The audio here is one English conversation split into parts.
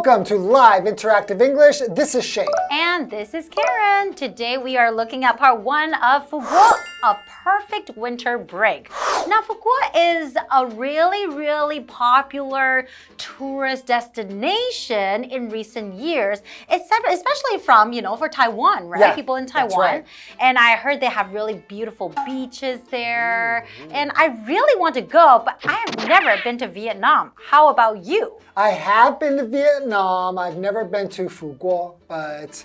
Welcome to Live Interactive English. This is Shane. And this is Karen. Today we are looking at part 1 of Phu Quoc, a perfect winter break. Now, Phu Quoc is a really popular tourist destination in recent years, especially from, for Taiwan, right? Yeah, people in Taiwan. That's right. And I heard they have really beautiful beaches there. And I really want to go, but I have never been to Vietnam. How about you? I have been to Vietnam. I've never been to Phu Quoc, but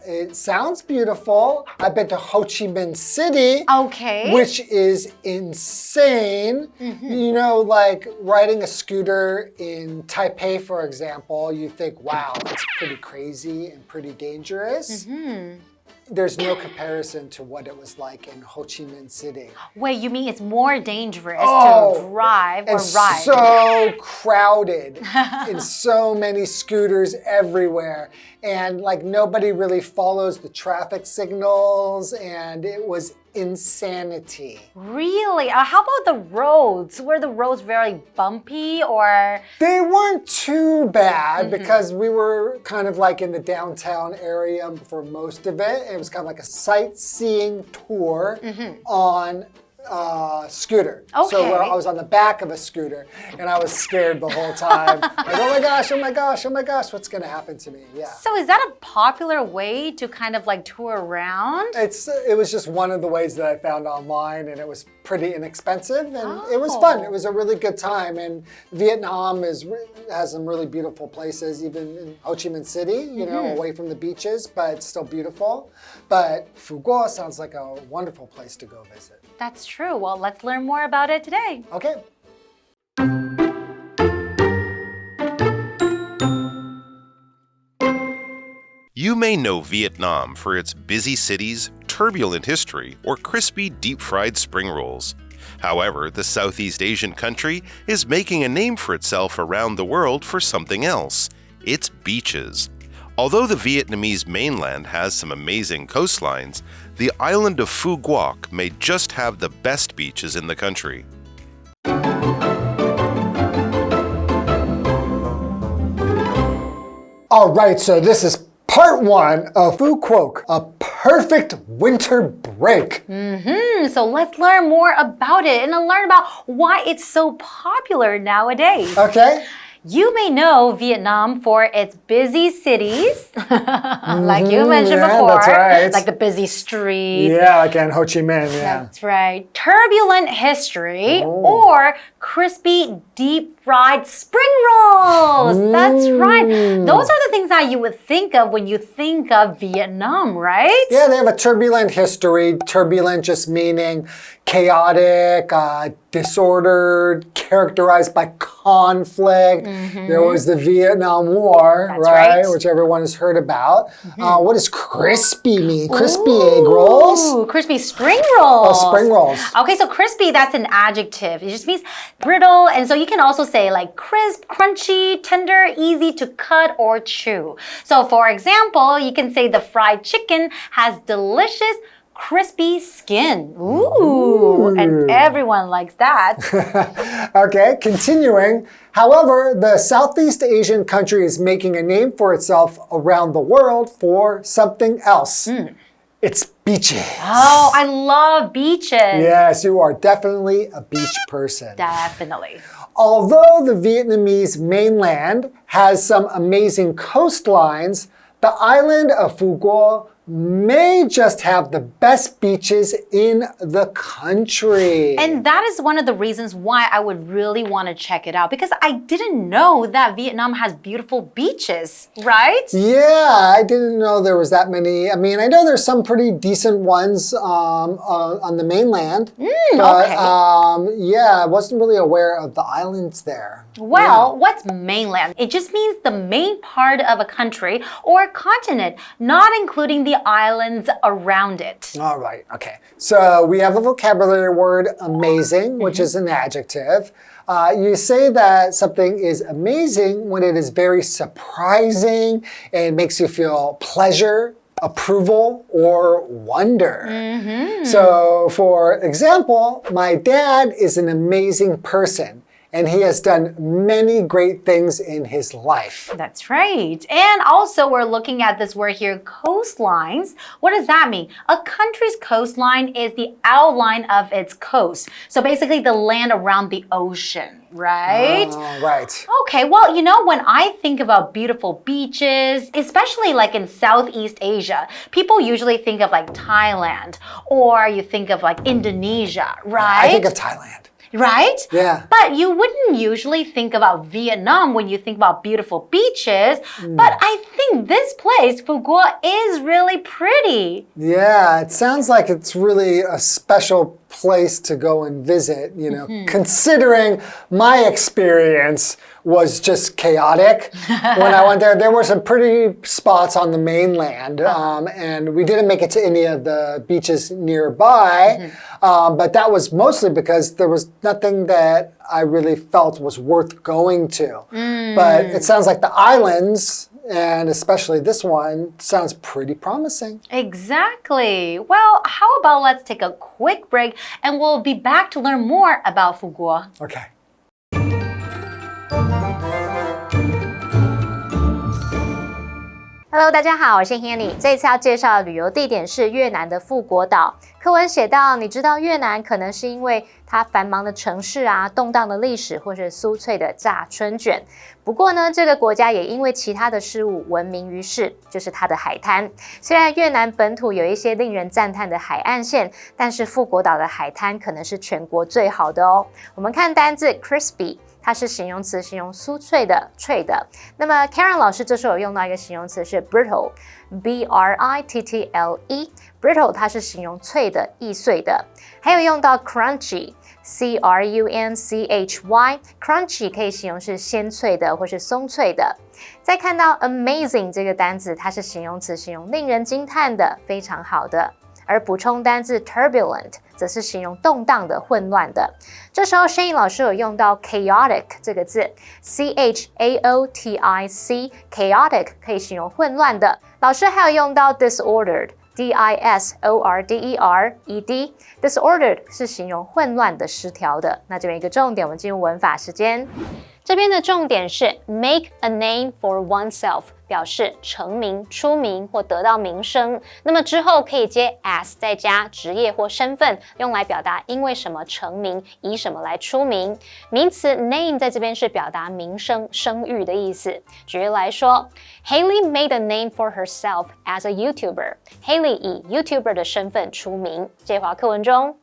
it sounds beautiful. I've been to Ho Chi Minh City, which is insane. You know, like riding a scooter in Taipei, for example, you think, wow, it's pretty crazy and pretty dangerous. There's no comparison to what it was like in Ho Chi Minh City. Wait, you mean it's more dangerous to drive or ride? It's so crowded and so many scooters everywhere. And like nobody really follows the traffic signals, and it was insanity. Really? How about the roads? Were the roads very bumpy or? They weren't too bad because we were kind of like in the downtown area for most of it. It was kind of like a sightseeing tour on scooter. So I was on the back of a scooter and I was scared the whole time. Like, oh my gosh, what's gonna happen to me? Yeah. So is that a popular way to kind of like tour around? It was just one of the ways that I found online, and it was pretty inexpensive, and it was fun. It was a really good time, and Vietnam has some really beautiful places, even in Ho Chi Minh City, you know, away from the beaches, but it's still beautiful. But Phu Quoc sounds like a wonderful place to go visit. That's true. Well, let's learn more about it today. Okay. You may know Vietnam for its busy cities, turbulent history, or crispy deep-fried spring rolls. However, the Southeast Asian country is making a name for itself around the world for something else: its beaches. Although the Vietnamese mainland has some amazing coastlines, the island of Phu Quoc may just have the best beaches in the country. All right, so this is part 1 of Phu Quoc, a perfect winter break. So let's learn more about it and learn about why it's so popular nowadays. Okay. You may know Vietnam for its busy cities, like you mentioned before, that's right. like the busy streets. Yeah, like in Ho Chi Minh, yeah. That's right. Turbulent history or crispy, deep-fried spring rolls. That's right. Those are the things that you would think of when you think of Vietnam, right? Yeah, they have a turbulent history. Turbulent just meaning chaotic, disordered, characterized by conflict. There was the Vietnam War, right? Which everyone has heard about. What does crispy mean? Crispy egg rolls? Crispy spring rolls. Oh, spring rolls. Okay, so crispy, that's an adjective. It just means brittle. And so you can also say like crisp, crunchy, tender, easy to cut or chew. So for example, you can say the fried chicken has delicious crispy skin. Ooh, and everyone likes that. Okay, continuing. However, the Southeast Asian country is making a name for itself around the world for something else. It's beaches. Oh, I love beaches. Yes, you are definitely a beach person. Definitely. Although the Vietnamese mainland has some amazing coastlines, the island of Phu Quoc may just have the best beaches in the country. And that is one of the reasons why I would really want to check it out, because I didn't know that Vietnam has beautiful beaches, right? Yeah, I didn't know there was that many. I mean, I know there's some pretty decent ones on the mainland. But yeah, I wasn't really aware of the islands there. Well, what's mainland? It just means the main part of a country or continent, not including the islands around it. All right, okay. So we have a vocabulary word, amazing, which is an adjective. You say that something is amazing when it is very surprising and makes you feel pleasure, approval, or wonder. So for example, my dad is an amazing person, and he has done many great things in his life. That's right. And also we're looking at this word here, coastlines. What does that mean? A country's coastline is the outline of its coast. So basically the land around the ocean, right? Right. Okay, well, you know, when I think about beautiful beaches, especially like in Southeast Asia, people usually think of like Thailand, or you think of like Indonesia, right? I think of Thailand. Right? Yeah. But you wouldn't usually think about Vietnam when you think about beautiful beaches. But I think this place, Phu Quoc, is really pretty. Yeah, it sounds like it's really a special place to go and visit, you know, considering my experience was just chaotic. When I went there, there were some pretty spots on the mainland, and we didn't make it to any of the beaches nearby, but that was mostly because there was nothing that I really felt was worth going to. But it sounds like the islands, and especially this one, sounds pretty promising. Exactly. Well, how about let's take a quick break and we'll be back to learn more about Phu Quoc. Okay. Hello， 大家好，我是 Hanny。这次要介绍的旅游地点是越南的富国岛。课文写到，你知道越南可能是因为它繁忙的城市啊、动荡的历史，或是酥脆的炸春卷。不过呢，这个国家也因为其他的事物闻名于世，就是它的海滩。虽然越南本土有一些令人赞叹的海岸线，但是富国岛的海滩可能是全国最好的哦。我们看单字 crispy。它是形容词，形容酥脆的、脆的。那么 Karen 老师这时候有用到一个形容词是 brittle，B-R-I-T-T-L-E，brittle 它是形容脆的、易碎的。还有用到 crunchy，C-R-U-N-C-H-Y，crunchy 可以形容是鲜脆的或是松脆的。再看到 amazing 这个单词，它是形容词，形容令人惊叹的、非常好的。而补充单字 turbulent 则是形容动荡的、混乱的。这时候Shane老师有用到 chaotic 这个字 C-H-A-O-T-I-C chaotic 可以形容混乱的。老师还有用到 disordered D-I-S-O-R-D-E-R-E-D disordered 是形容混乱的、失调的。那这边一个重点，我们进入文法时间。这边的重点是 make a name for oneself， 表示成名、出名或得到名声。那么之后可以接 as 再加职业或身份，用来表达因为什么成名，以什么来出名。名词 name 在这边是表达名声、声誉的意思。举例来说 ，Haley made a name for herself as a YouTuber。Haley 以 YouTuber 的身份出名。介华课文中。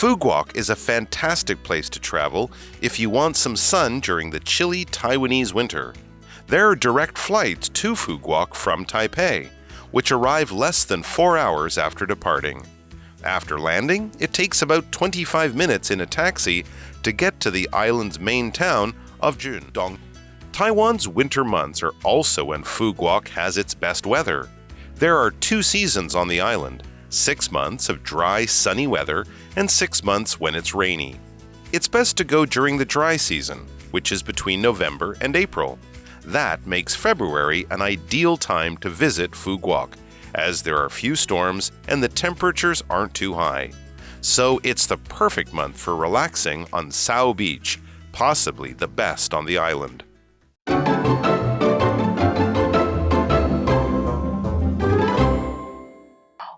Phu Quoc is a fantastic place to travel if you want some sun during the chilly Taiwanese winter. There are direct flights to Phu Quoc from Taipei, which arrive less than 4 hours after departing. After landing, it takes about 25 minutes in a taxi to get to the island's main town of Jundong. Taiwan's winter months are also when Phu Quoc has its best weather. There are 2 seasons on the island. 6 months of dry, sunny weather, and 6 months when it's rainy. It's best to go during the dry season, which is between November and April. That makes February an ideal time to visit Phu Quoc, as there are few storms and the temperatures aren't too high. So it's the perfect month for relaxing on Chào Beach, possibly the best on the island.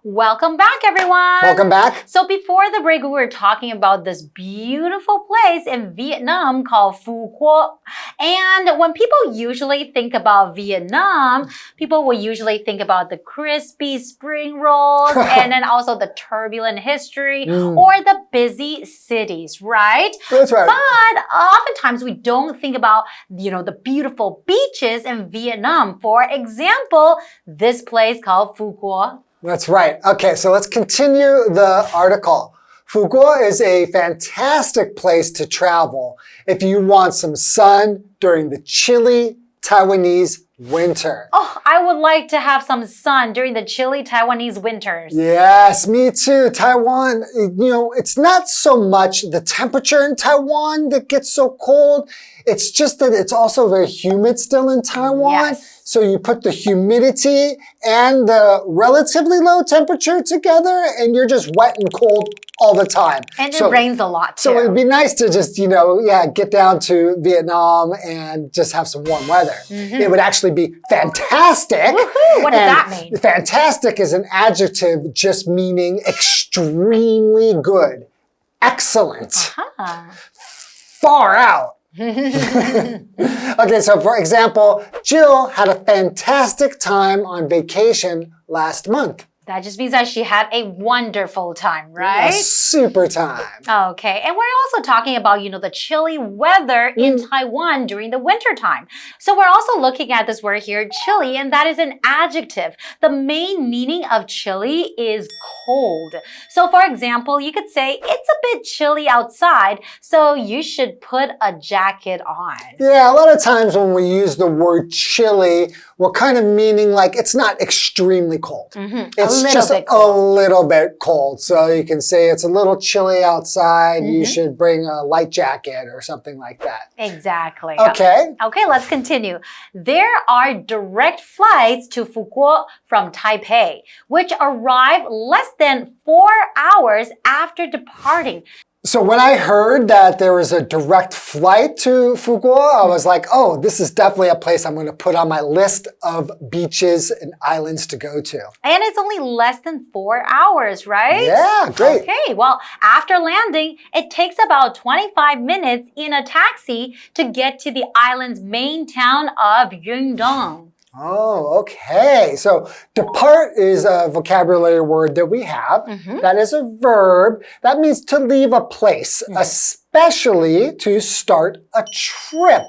Welcome back, everyone. Welcome back. So before the break, we were talking about this beautiful place in Vietnam called Phu Quoc. And when people usually think about Vietnam, people will usually think about the crispy spring rolls and then also the turbulent history or the busy cities, right? That's right. But oftentimes we don't think about, you know, the beautiful beaches in Vietnam. For example, this place called Phu Quoc. That's right. Okay, so let's continue the article. Phu Quoc is a fantastic place to travel if you want some sun during the chilly Taiwanese winter. Oh, I would like to have some sun during the chilly Taiwanese winters. Yes, me too. Taiwan, you know, it's not so much the temperature in Taiwan that gets so cold. It's just that it's also very humid still in Taiwan. Yes. So you put the humidity and the relatively low temperature together, and you're just wet and cold all the time. And it rains a lot too. So it'd be nice to just, get down to Vietnam and just have some warm weather. It would actually be fantastic. Woohoo! What does that mean? Fantastic is an adjective just meaning extremely good, excellent, far out. Okay, so for example, Jill had a fantastic time on vacation last month. That just means that she had a wonderful time, right? A super time. Okay, and we're also talking about, the chilly weather in Taiwan during the winter time. So we're also looking at this word here, chilly, and that is an adjective. The main meaning of chilly is cold. So for example, you could say, it's a bit chilly outside, so you should put a jacket on. Yeah, a lot of times when we use the word chilly, we're kind of meaning like it's not extremely cold. It's just a little bit cold. So you can say it's a little chilly outside. You should bring a light jacket or something like that. Exactly. Okay. Okay, let's continue. There are direct flights to Phu Quoc from Taipei, which arrive less than 4 hours after departing. So when I heard that there was a direct flight to Phu Quoc, I was like, oh, this is definitely a place I'm going to put on my list of beaches and islands to go to. And it's only less than 4 hours, right? Yeah, great. Okay, well, after landing, it takes about 25 minutes in a taxi to get to the island's main town of Yundong. Oh, okay. So depart is a vocabulary word that we have. That is a verb. That means to leave a place, especially to start a trip.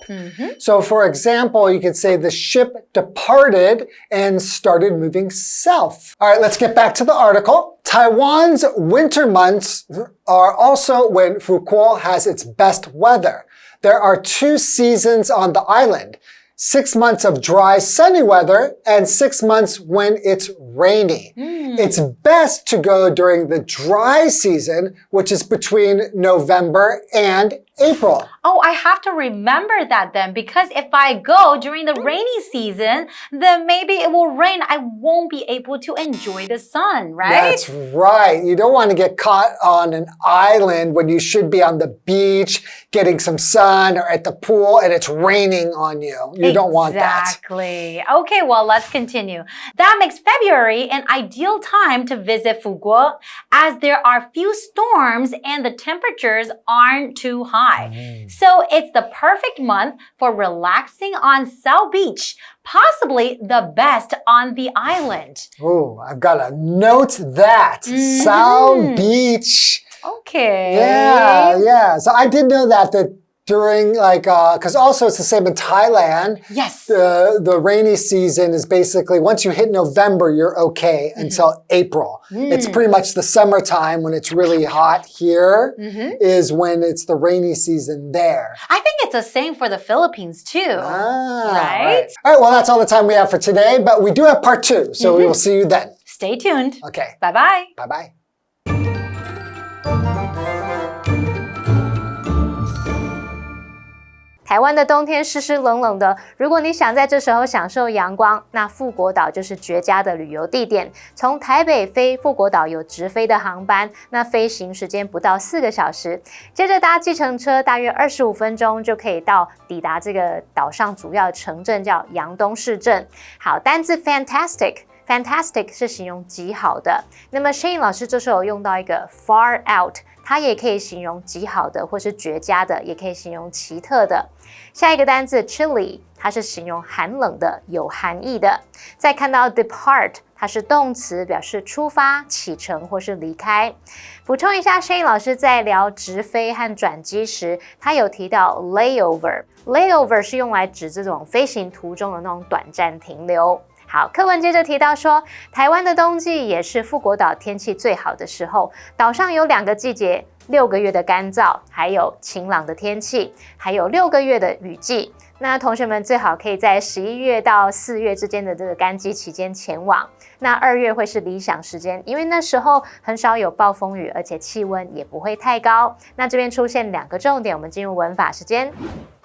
So for example, you could say the ship departed and started moving south. All right, let's get back to the article. Taiwan's winter months are also when Phu Quoc has its best weather. There are 2 seasons on the island. 6 months of dry, sunny weather, and 6 months when it's rainy. It's best to go during the dry season, which is between November and April. Oh, I have to remember that then, because if I go during the rainy season, then maybe it will rain. I won't be able to enjoy the sun, right? That's right. You don't want to get caught on an island when you should be on the beach, getting some sun, or at the pool, and it's raining on you. You don't want that. Exactly. Okay, well, let's continue. That makes February an ideal time to visit Phu Quoc, as there are few storms and the temperatures aren't too high. So it's the perfect month for relaxing on South Beach, possibly the best on the island. Oh, I've got to note that. South Beach. Okay. Yeah. So I did know that during because also it's the same in Thailand. Yes. The rainy season is basically once you hit November, you're okay until April. It's pretty much the summertime when it's really hot here is when it's the rainy season there. I think it's the same for the Philippines too. Right? All right, well, that's all the time we have for today, but we do have part 2, so we will see you then. Stay tuned. Okay. Bye-bye. Bye-bye. 台湾的冬天湿湿冷冷的，如果你想在这时候享受阳光，那富国岛就是绝佳的旅游地点。从台北飞富国岛有直飞的航班，那飞行时间不到4个小时，接着搭计程车大约25分钟就可以抵达这个岛上主要的城镇，叫阳东市镇。好，单字 fantastic 是形容极好的。那么 Shane 老师这时候有用到一个 far out， 它也可以形容极好的或是绝佳的，也可以形容奇特的。下一个单字 chilly， 它是形容寒冷的，有寒意的。再看到 depart， 它是动词，表示出发、启程或是离开。补充一下 Shane 老师在聊直飞和转机时，他有提到 layover 是用来指这种飞行途中的那种短暂停留。好，课文接着提到说，台湾的冬季也是富国岛天气最好的时候，岛上有2个季节，6个月的干燥，还有晴朗的天气，还有6个月的雨季。那同学们最好可以在11月到4月之间的这个干季期间前往。那2月会是理想时间，因为那时候很少有暴风雨，而且气温也不会太高。那这边出现2个重点，我们进入文法时间。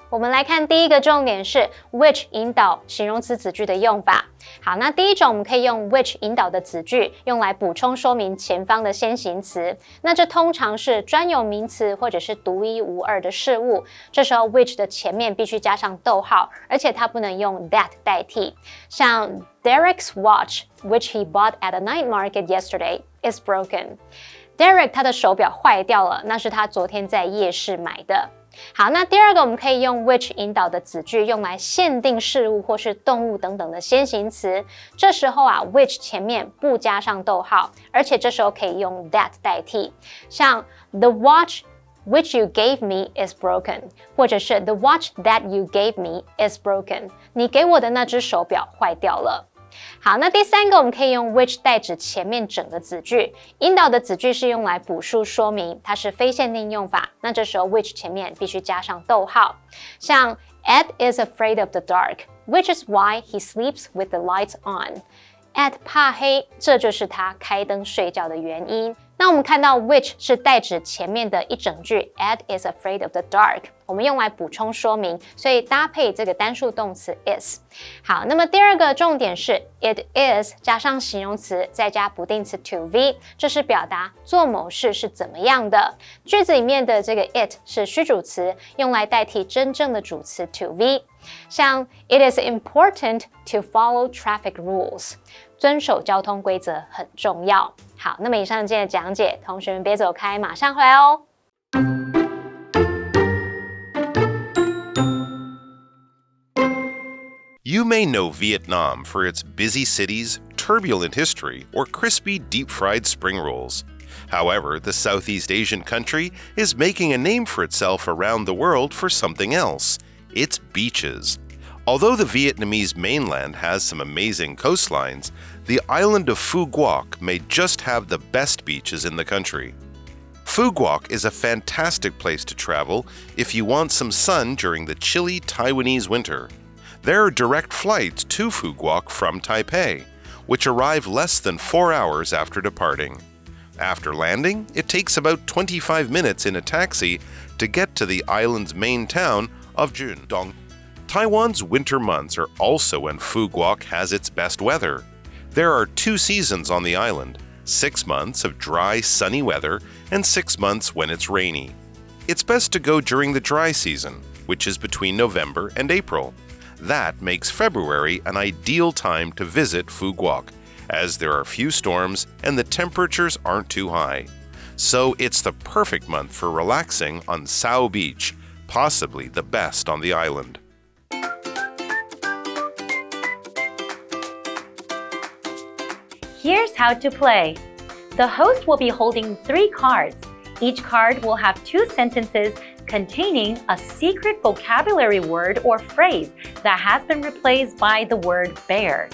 我们来看第一个重点是 which 引导形容词子句的用法。好，那第一种我们可以用 which 引导的子句用来补充说明前方的先行词。那这通常是专有名词或者是独一无二的事物，这时候 which 的前面必须加上逗号，而且它不能用 that 代替。像 Derek's watch, which he bought at a night market yesterday, is broken. Derek 他的手表坏掉了，那是他昨天在夜市买的。好，那第二个我们可以用 which 引导的子句用来限定事物或是动物等等的先行词。这时候啊 which 前面不加上逗号，而且这时候可以用 that 代替。像 The watch which you gave me is broken， 或者是 The watch that you gave me is broken， 你给我的那只手表坏掉了。好，那第三个我们可以用 which 代指前面整个子句，引导的子句是用来补述说明，它是非限定用法，那这时候 which 前面必须加上逗号。像 Ed is afraid of the dark, which is why he sleeps with the lights on. Ed 怕黑，这就是他开灯睡觉的原因。那我们看到 which 是代指前面的一整句 Ed is afraid of the dark， 我们用来补充说明，所以搭配这个单数动词 is。好，那么第二个重点是 it is 加上形容词再加不定词 to be， 这是表达做某事是怎么样的。句子里面的这个 it 是虚主词，用来代替真正的主词 to be。像 It is important to follow traffic rules， 遵守交通规则很重要。好，那么以上今天的讲解，同学们别走开，马上回来哦。You may know Vietnam for its busy cities, turbulent history, or crispy deep-fried spring rolls. However, the Southeast Asian country is making a name for itself around the world for something else. Its beaches. Although the Vietnamese mainland has some amazing coastlines, the island of Phu Quoc may just have the best beaches in the country. Phu Quoc is a fantastic place to travel if you want some sun during the chilly Taiwanese winter. There are direct flights to Phu Quoc from Taipei, which arrive less than 4 hours after departing. After landing, it takes about 25 minutes in a taxi to get to the island's main town of Junedong. Taiwan's winter months are also when Phu Quoc has its best weather. There are 2 seasons on the island, 6 months of dry, sunny weather and 6 months when it's rainy. It's best to go during the dry season, which is between November and April. That makes February an ideal time to visit Phu Quoc, as there are few storms and the temperatures aren't too high. So it's the perfect month for relaxing on Sao Beach, possibly the best on the island. Here's how to play. The host will be holding 3 cards. Each card will have 2 sentences containing a secret vocabulary word or phrase that has been replaced by the word bear.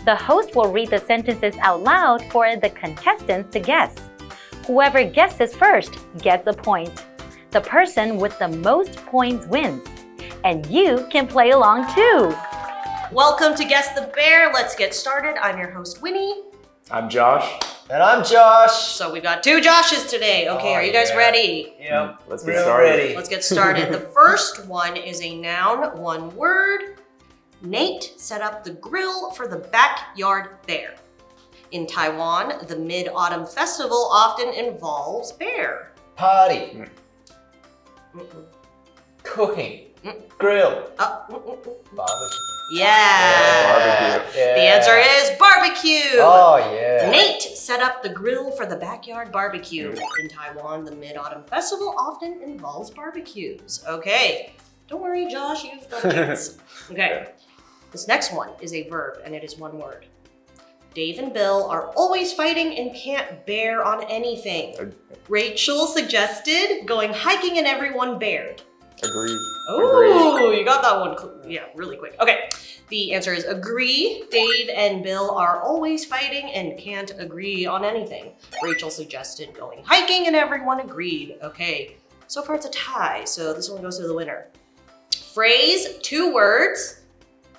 The host will read the sentences out loud for the contestants to guess. Whoever guesses first gets a point. The person with the most points wins. And you can play along too. Welcome to Guess the Bear. Let's get started. I'm your host, Winnie. I'm Josh. And I'm Josh. So we've got 2 Joshes today. Okay, are you guys ready? Yep. Let's get started. Let's get started. The first one is a noun, 1 word. Nate set up the grill for the backyard bear. In Taiwan, the Mid-Autumn Festival often involves bear. Party. Cooking. Grill. Barbecue. Yeah. Barbecue. The answer is barbecue. Oh, yeah. Nate set up the grill for the backyard barbecue. In Taiwan, the Mid-Autumn Festival often involves barbecues. Okay. Don't worry, Josh, you've done this. Okay. This next one is a verb, and it is 1 word. Dave and Bill are always fighting and can't bear on anything. Rachel suggested going hiking and everyone bared. Agree. Oh, you got that one. Yeah, really quick. Okay, the answer is agree. Dave and Bill are always fighting and can't agree on anything. Rachel suggested going hiking and everyone agreed. Okay, so far it's a tie, so this one goes to the winner. Phrase, 2 words.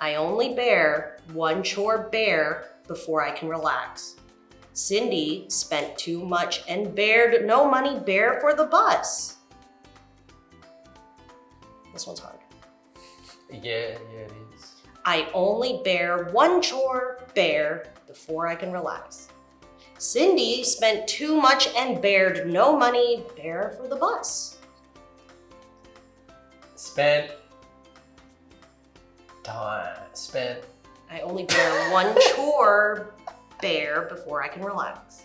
I only bear 1 chore bear before I can relax. Cindy spent too much and bared no money bear for the bus. This one's hard. Yeah, it is. I only bear one chore, bear, before I can relax. Cindy spent too much and bared no money, bear for the bus. Spent. I only bear one chore, bear, before I can relax.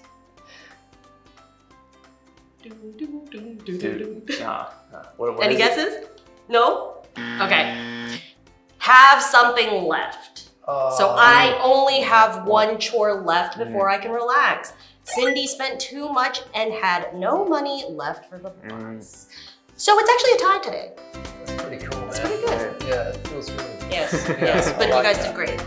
Any guesses? No? Okay. Have something left. So I only have one chore left before I can relax. Cindy spent too much and had no money left for the bus. So it's actually a tie today. That's pretty cool, man. That's pretty good. Yeah, it feels good. Yes, but you guys did great.